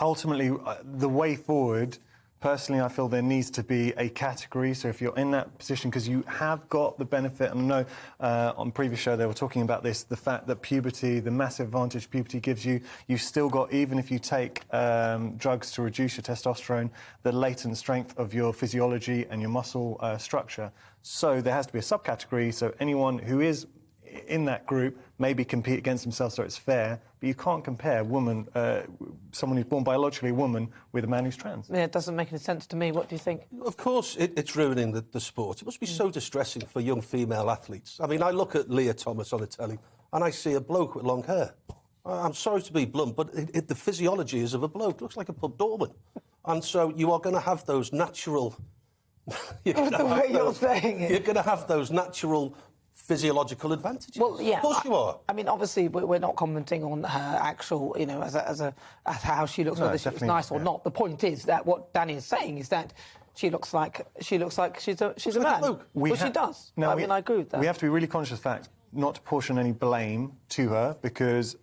ultimately, the way forward, personally, I feel there needs to be a category. So if you're in that position, because you have got the benefit, and I know on previous show they were talking about this, the fact that puberty, the massive advantage puberty gives you, you've still got, even if you take drugs to reduce your testosterone, the latent strength of your physiology and your muscle structure. So there has to be a subcategory, so anyone who is in that group maybe compete against themselves so it's fair, but you can't compare someone who's born biologically a woman with a man who's trans. Yeah, it doesn't make any sense to me. What do you think? Of course, it's ruining the sport. It must be so distressing for young female athletes. I mean, I look at Leah Thomas on the telly and I see a bloke with long hair. I'm sorry to be blunt, but the physiology is of a bloke. It looks like a pub doorman. And so you are going to have those natural... You're going to have those natural physiological advantages. Well, yeah, of course you are. I mean, obviously, we're not commenting on her actual, you know, as how she looks, whether she looks nice or not. The point is that what Danny is saying is that she looks like she's a man. Well, she does. No, I agree with that. We have to be really conscious of the fact not to portion any blame to her, because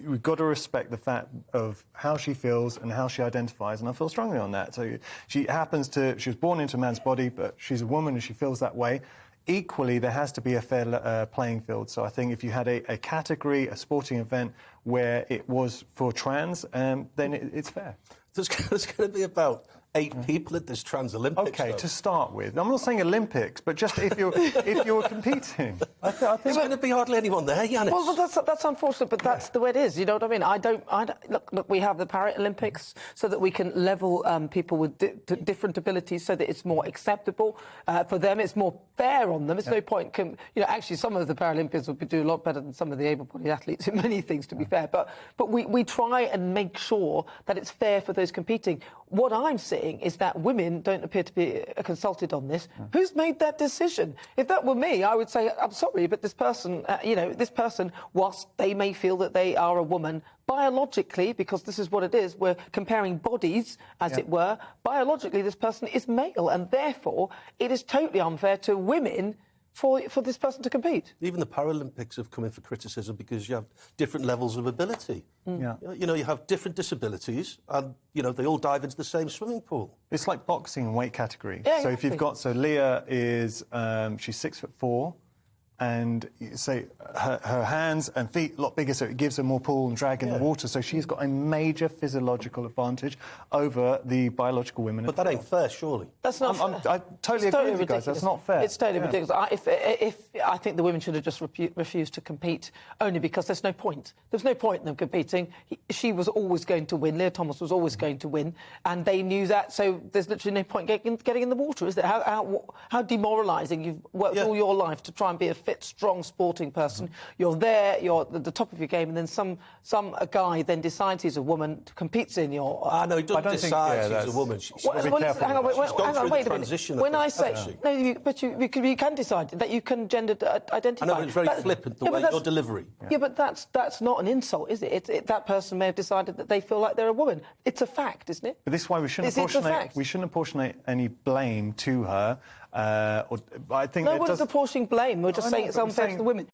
we've got to respect the fact of how she feels and how she identifies, and I feel strongly on that. So she was born into a man's body, but she's a woman and she feels that way. Equally, there has to be a fair playing field. So I think if you had a category, a sporting event, where it was for trans, then it's fair. There's going to be about 8 people at this Trans Olympics. OK, to start with. I'm not saying Olympics, but just if you're competing. I think there's going to be hardly anyone there, Yanis. Well, that's unfortunate, but that's the way it is. You know what I mean? Look, we have the Paralympics so that we can level people with different abilities so that it's more acceptable for them. It's more fair on them. It's no point... actually, some of the Paralympians would do a lot better than some of the able-bodied athletes in many things, to be fair. But we try and make sure that it's fair for those competing. What I'm seeing is that women don't appear to be consulted on this. Who's made that decision? If that were me, I would say, I'm sorry, but this person, whilst they may feel that they are a woman, biologically, because this is what it is, we're comparing bodies, as it were, biologically this person is male, and therefore it is totally unfair to women for this person to compete. Even the Paralympics have come in for criticism because you have different levels of ability. Yeah. You know, you have different disabilities and, they all dive into the same swimming pool. It's like boxing and weight category. Yeah, so if you've got... So Leah is... she's 6'4", and say her hands and feet a lot bigger, so it gives her more pull and drag in the water. So she's got a major physiological advantage over the biological women. But that ain't fair, surely. That's not fair. I totally agree with you guys. That's not fair. It's totally ridiculous. I think the women should have just refused to compete, only because there's no point. There's no point in them competing. She was always going to win. Leah Thomas was always going to win, and they knew that. So there's literally no point getting in the water, is there? How demoralising. You've worked all your life to try and be a fit, strong sporting person. You're there, you're at the top of your game, and then some guy then decides he's a woman, competes in your... no, he doesn't decide she's a woman. Hang on, wait a minute. When I say... No, but you can decide that you can gender identify. I know, it's very flippant, the way your delivery. Yeah, but that's not an insult, is it? That person may have decided that they feel like they're a woman. It's a fact, isn't it? But this is why we shouldn't apportionate any blame to her. I think no one's apportioning blame. We're just saying it's unfair to the women.